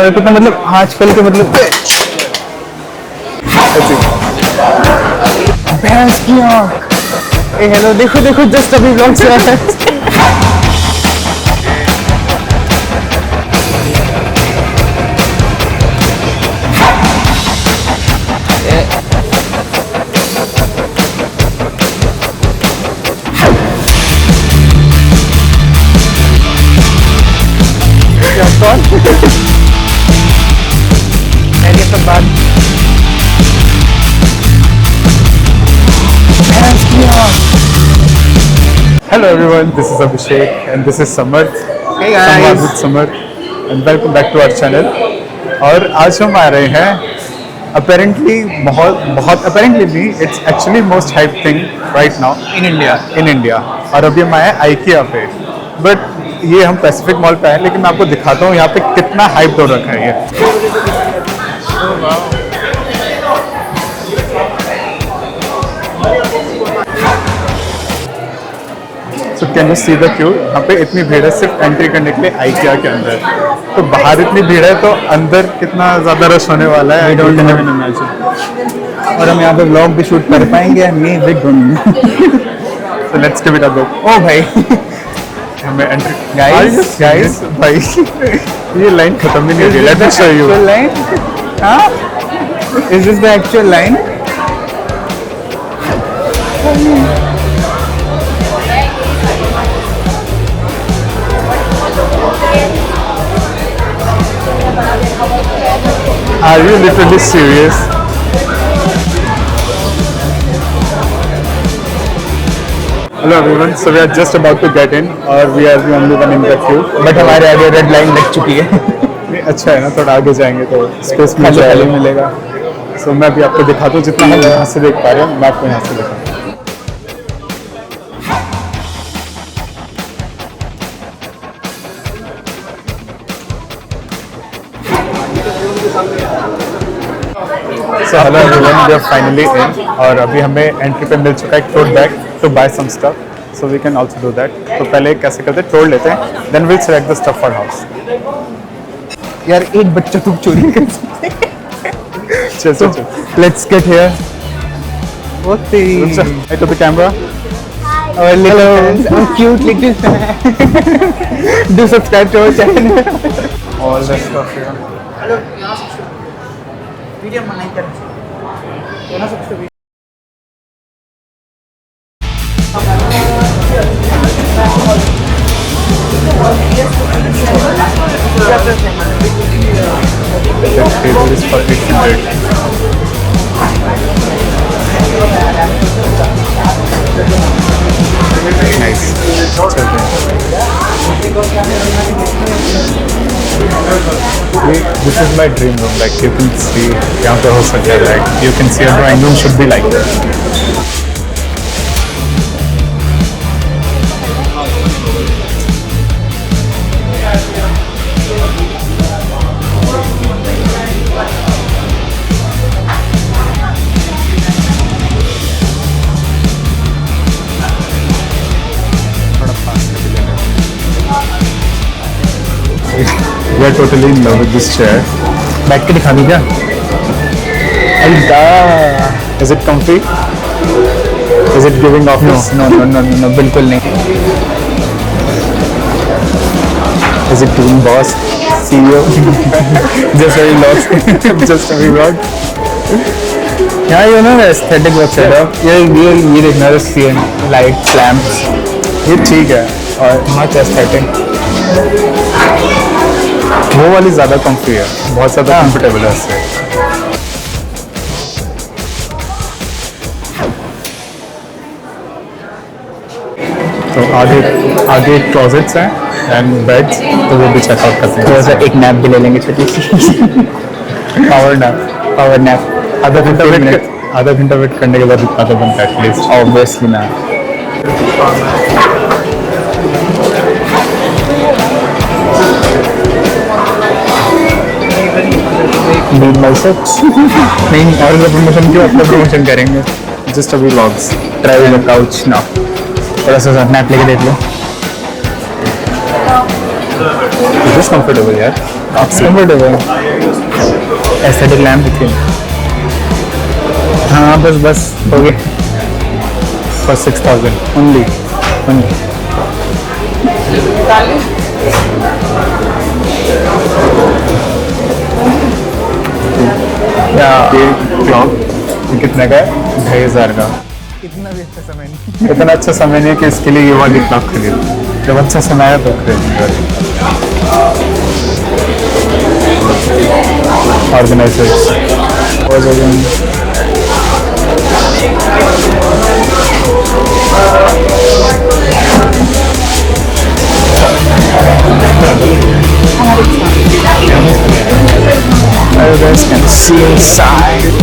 तो मतलब आजकल के मतलब भैंस की आँख। ए हेलो, देखो देखो जस्ट अभी ब्लॉग से आया है। कौन ये सब बात भैंस की आँख। Hello everyone, this is Abhishek and this is Samarth. Hey Samvad guys, with Samarth and welcome back to our channel. और आज हम आ रहे हैं apparently apparently नहीं, it's actually most hyped thing right now in India और अभी हम आए हैं IKEA पे। बट ये हम पैसिफिक मॉल पे आए, लेकिन मैं आपको दिखाता हूँ यहाँ पे कितना हाइप हो रखा है ये। So can you see the queue? यहाँ पे इतनी भीड़ है सिर्फ एंट्री करने के लिए IKEA के अंदर। तो बाहर इतनी भीड़ है तो अंदर कितना ज़्यादा रश होने वाला है। और हम यहाँ पे व्लॉग भी शूट कर पाएंगे नहीं big So let's give it a go. ओ भाई हमें एंट्री Guys, गाइस भाई ये लाइन खत्म ही नहीं हो रही। Let me show you. line? हाँ? Is this the actual line? Are you literally serious? Hello everyone. So we are just about to get in और we are the only one in the queue. But हमारे आगे red line लग चुकी है। नहीं, अच्छा है ना, थोड़ा आगे जाएंगे तो स्पेस मिल खाली जाएगा। मिलेगा। सो मैं अभी आपको दिखाता हूँ जितना हम यहाँ से देख पा रहे हैं, मैं आपको यहाँ से दिखाता हूँ। So hello everyone, we are finally in और अभी हमें एंट्री पे मिल चुका है एक tote bag to buy some stuff, so we can also do that. तो पहले कैसे करते हैं, तोड़ लेते हैं, then will select the stuff for house. यार एक बच्चा तुम चोरी कर सकते चल चल चल, लेट्स गेट हियर। वो तेरी Hi to the camera. our little fans, our cute little fan. Do subscribe to our channel. All the stuff here. Video बनाई कर The table is for 800. Nice. चलते हैं। This is my dream room. Like you can see, यहाँ पे हो सकता है, like you can see a drawing room should be like this. We are totally in love with this chair. बैठ के दिखा दी क्या? Is it comfy? Is it giving office? No, बिल्कुल नहीं। Is it giving boss? CEO? Just very lost. Just a vlog? Yeah, you know the aesthetic work setup. ये देखना the scene, lights, lamps, ये ठीक है और much aesthetic. वो वाली ज़्यादा comfy है, बहुत ज़्यादा comfortable है इससे। तो आगे क्लोजेट्स हैं एंड बेड्स, तो वो भी चेकआउट करते थोड़ा सा हैं। एक नैप भी ले लेंगे छोटी सी। पावर नैप आधा घंटा वेट करने के बाद इतना तो बनता है एटलीस्ट। ऑब्वियसली ना। नीड बाइसेप्स नहीं और प्रमोशन क्यों, अपना प्रमोशन करेंगे। जस्ट अभी व्लॉग्स। ट्रैवल काउच ना, थोड़ा सा नैप लेके देख लो। Is this comfortable यार? कंफर्टेबल एस्थेटिक लैम्प दिखे। हाँ बस हो गए for 6,000 ओनली। ये क्लॉक कितने का है? 2,500 का। इतना भी अच्छा समय नहीं। इतना अच्छा समय नहीं है कि इसके लिए ये वाली क्लॉक खरीद। जब अच्छा समय आया तो खरीदेंगे। Organisers You guys can see inside.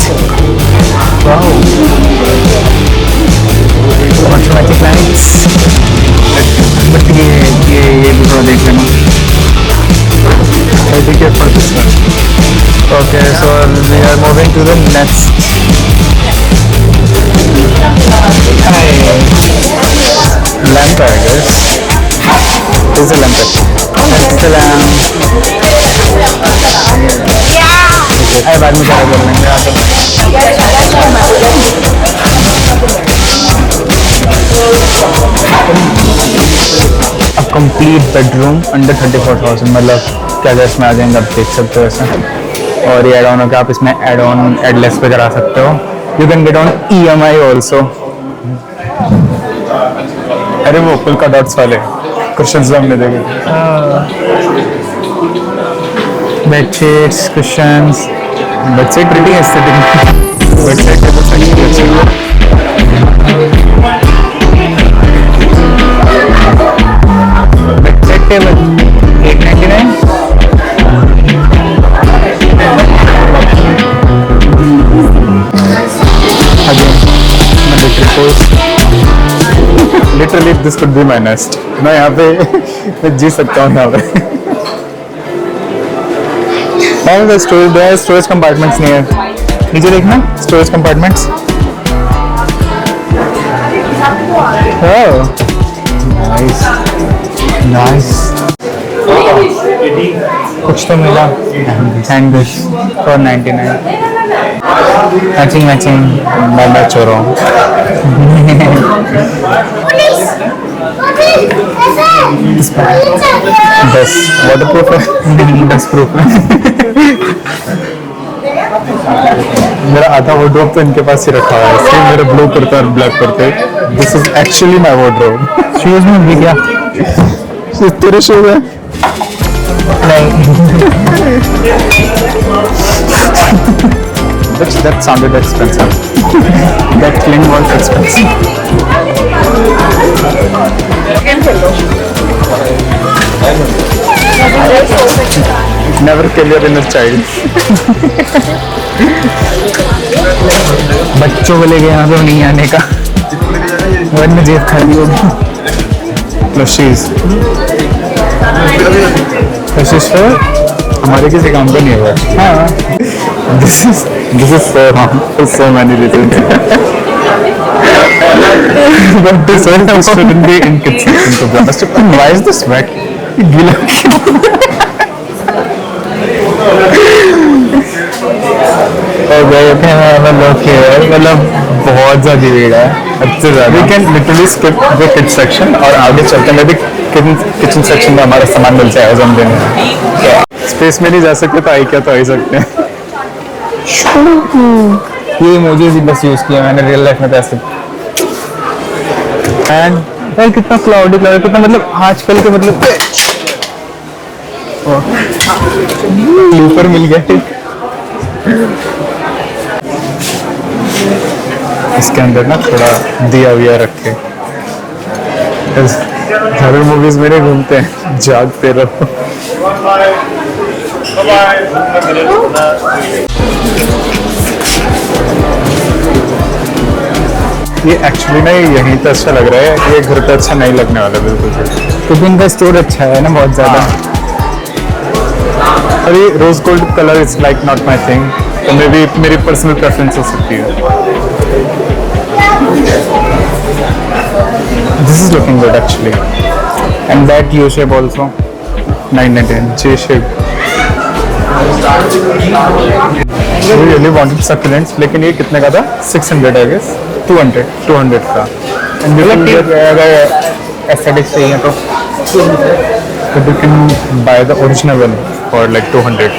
Wow. Automatic lights. But ये दूसरा देख लेना। Dedicate for this one. Okay, so we are moving to the next. Lamp I guess. Is the lamp? That's the lamp. अरे बाद में क्या कर लेंगे यहाँ पे। A complete bedroom under 34,000 मतलब क्या क्या इसमें आ जाएंगे आप देख सकते हो ऐसा। और ये एड ऑन होकर आप इसमें एड ऑन एडलेस पे करा सकते हो। You can get on EMI also. अरे वो पुल्का डॉट्स वाले क्वेश्चंस हमने देखे थे। बेडशीट्स, कुशन्स, बच्चे प्रिटी एस्थेटिक बच्चे के तो सही है। Bed table 899। Literally this could be my nest. मैं यहाँ पे मैं जी सकता हूँ यहाँ पे। स्टोरेज कंपार्टमेंट्स नहीं है। नीचे देखना स्टोरेज कंपार्टमेंट्स। नाइस कुछ तो मिला। हैंडब्रश फॉर 99। मैचिंग मैं चो रहा हूँ। बस वाटरप्रूफ है। Dust proof. मेरा आधा वार्डरोब तो इनके पास ही रखा हुआ है। सिर्फ मेरा ब्लू कुर्ता और ब्लैक कुर्ते। This is actually my wardrobe. Shoes में भी क्या तेरे शूज है? नहीं। That sounded expensive. That cling was expensive. Never kill your inner child. बच्चों को लेके यहाँ पे नहीं आने का वरना जेब खाली होगी। Plushies. कोशिश तो हमारे किसी काम का नहीं है वो। हाँ This is so wrong for so many reasons. But this shouldn't be inconsistent to be honest. And why is this wet? गीला मतलब बहुत ज्यादा भीड़ है। अच्छे ज़्यादा। We can literally skip the kids section और आगे चलते हैं। किचन सेक्शन में हमारा सामान मिल जाएगा जमदिन में। स्पेस में नहीं जा सकते तो आ ही सकते हैं। ये इमोजीज ही बस यूज किया मैंने रियल लाइफ में तो ऐसे। एंड यार कितना क्लाउडी कितना मतलब आजकल के मतलब ऊपर मिल गया। इसके अंदर ना थोड़ा दिया विया रखे। हॉरर मूवीज मेरे घूमते हैं जागते रहो। ये एक्चुअली ना यहीं तो अच्छा लग रहा है। ये घर पे अच्छा नहीं लगने वाला बिल्कुल भी। क्योंकि इनका स्टोर अच्छा है ना बहुत ज्यादा। अरे rose gold colour is like not my thing. तो मे बी मेरी पर्सनल प्रेफरेंस हो सकती है। This is looking good actually. And that U shape also 9 10 J shape। We really wanted succulents, लेकिन ये कितने का था? 600 I guess. 200 का. And you can get अगर एस्थेटिक्स चाहिए तो you can buy the original one for like 200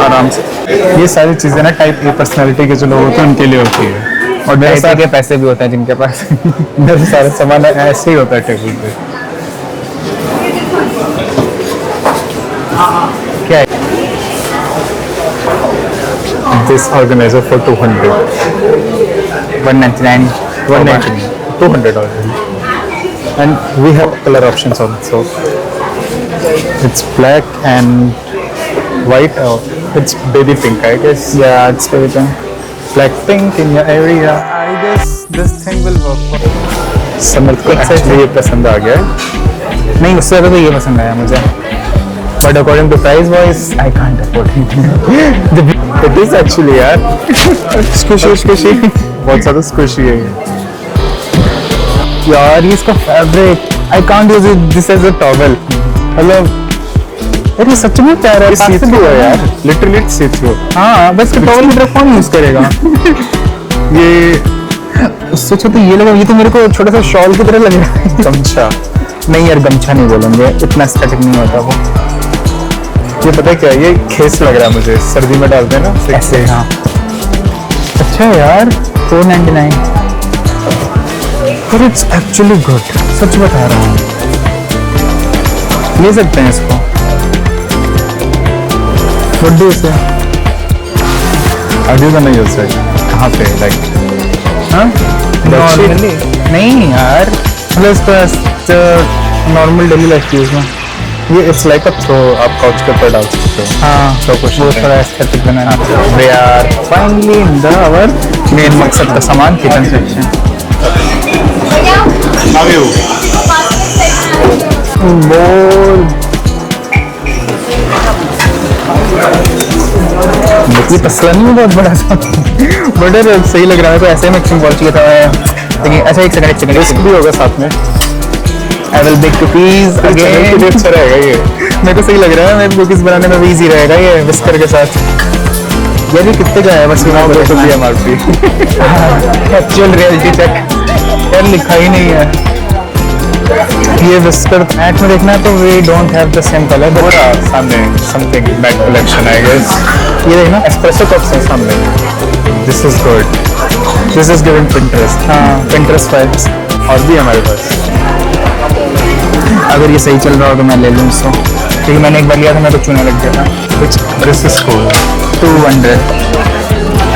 आराम से. ये सारी चीज़ें ना टाइप ए पर्सनालिटी के जो लोग होते हैं उनके लिए होती है. और मेरे ऐसे साथ के पैसे भी होते हैं जिनके पास मेरे सारे सामान ऐसे ही होता है टेबल पे. क्या है? This organizer for 200. 199 199. 200 already. And we have color options also. It's black and white. Oh, it's baby pink, I guess. Yeah, it's very pink. Black pink in your area. I guess this thing will work for समर्थ को actually ये पसंद आ गया है. नहीं, उससे ज़्यादा तो ये पसंद आया मुझे. But according to price wise, I can't afford it. It is actually यार. Squishy. बहुत ज़्यादा squishy है ये. यार ये इसका fabric, I can't use it this as a towel. मतलब यार ये सच में प्यारा है. ये see through है यार. Literally it's see through. हाँ, बस इसका टॉवल की तरह कौन यूज करेगा? ये उससे अच्छा तो ये लगा, ये तो मेरे को छोटा सा शॉल की तरह लग रहा है. गमछा. नहीं यार, गमछा नहीं बोलेंगे, इतना एस्थेटिक नहीं होता वो. ये पता है क्या है? ये खेस लग रहा है मुझे. सर्दी में डालते हैं ना ऐसे. हाँ अच्छा है यार. 499 But it's actually good. सच बता रहा हूँ. ले सकते हैं इसको. What do you say? How do you gonna use it? कहाँ पे? Like हाँ Normally? नहीं यार, मतलब इसको नॉर्मल डेली लाइफ यूज में. ये it's like a throw. आप couch के ऊपर डाल सकते हो. हाँ So कुछ वो नहीं. थोड़ा एस्थेटिक बनाना. We are finally in the our main मकसद का सामान, किचन सेक्शन. How you? बोल. ये तसला नहीं है बहुत बड़ा सा. बट सही लग रहा है. तो ऐसे मिक्सिंग बॉल चाहिए था. लेकिन अच्छा एक सेकंड रिस्क भी होगा साथ में. I will bake cookies channel के लिए अगेन. अच्छा रहेगा ये. मेरे को सही लग रहा है. मेरे कुकीज बनाने में भी इजी रहेगा ये विस्कर के साथ. यार ये कितने का है बस ना बोले तो भी MRP. Actual reality check. यार लिखा ही नहीं है. ये विस्कर मैट में देखना है तो we don't have the same colour. पूरा सामने something matte collection I guess. ये देखना Espresso cups है सामने. This is good. This is giving Pinterest. हाँ, Pinterest vibes. और भी हमारे पास. अगर ये सही चल रहा हो तो मैं ले लूँ इसको, क्योंकि मैंने एक बार लिया था मेरे को चूना लग गया था. Which this is cool. 200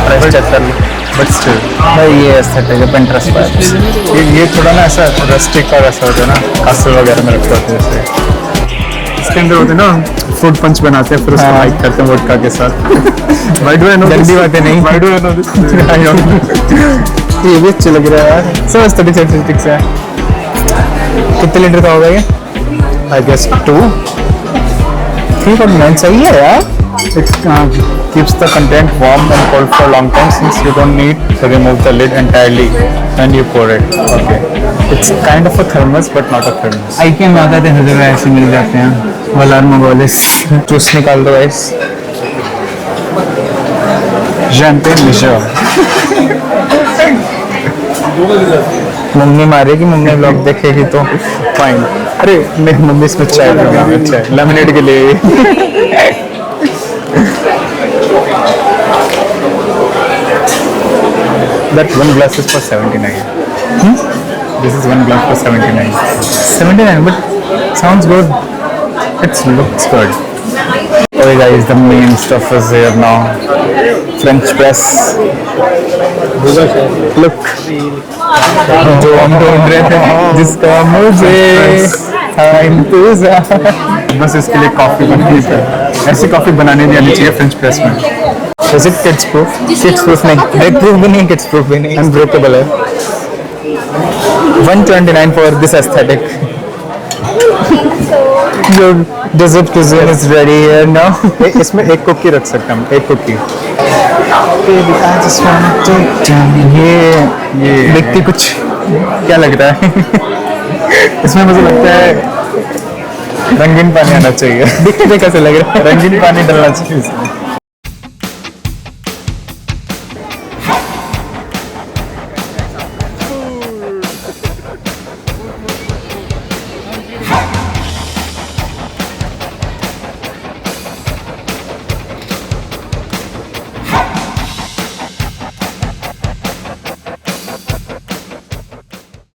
price check कर लो. But still. भाई ये एस्थेटिक है. Pinterest vibes. ये थोड़ा ना ऐसा रस्टिक और ऐसा होता है ना. कास्टर वगैरह में रखते होते हैं जैसे. इसके अंदर होते हैं ना फ्रूट पंच बनाते हैं फिर उसको हाँ. हाइक करते हैं वोडका के साथ. Why do I know जल्दी this? बातें नहीं. Why do I know this? I don't know. ये भी अच्छा लग रहा है यार. सब एस्थेटिक से है. कितने लीटर का होगा ये? I guess 2. 3.9 सही है यार. It keeps the content warm and cold for a long time since you don't need to remove the lid entirely when you pour it. Okay. It's kind of a thermos but not a thermos. आईके में आता है तो ऐसे मिल जाते हैं. वलार मोगोलिस juice निकाल दो guys. Champagne Leisure. Mummy मारेगी. मम्मी ब्लॉग देखेगी तो Fine. अरे मेरी मम्मी इसमें चाय पीती है. अच्छा है. लेमनेड के लिए. That one glass is for 79. This is one glass for 79. 79, but sounds good. It looks good. Okay guys, the main stuff is here now. French press. Look. जो हम ढूंढ रहे थे, जिसका मुझे था इंतजार. बस इसके लिए कॉफी बनानी है. ऐसी कॉफी बनाने नहीं आनी चाहिए फ्रेंच प्रेस में. Is it kids proof? Kids proof नहीं. Break proof भी नहीं, kids proof भी नहीं. अनब्रेकेबल है. 129 for this aesthetic. Your dessert cuisine is ready here now. इसमें एक कुकी रख सकते हैं हम. एक cookie. Baby, I just wanna take time. ये देख के कुछ क्या लग रहा है? इसमें मुझे लगता है रंगीन पानी आना चाहिए। दिखने में कैसे लग रहा है? रंगीन पानी डलना चाहिए इसमें।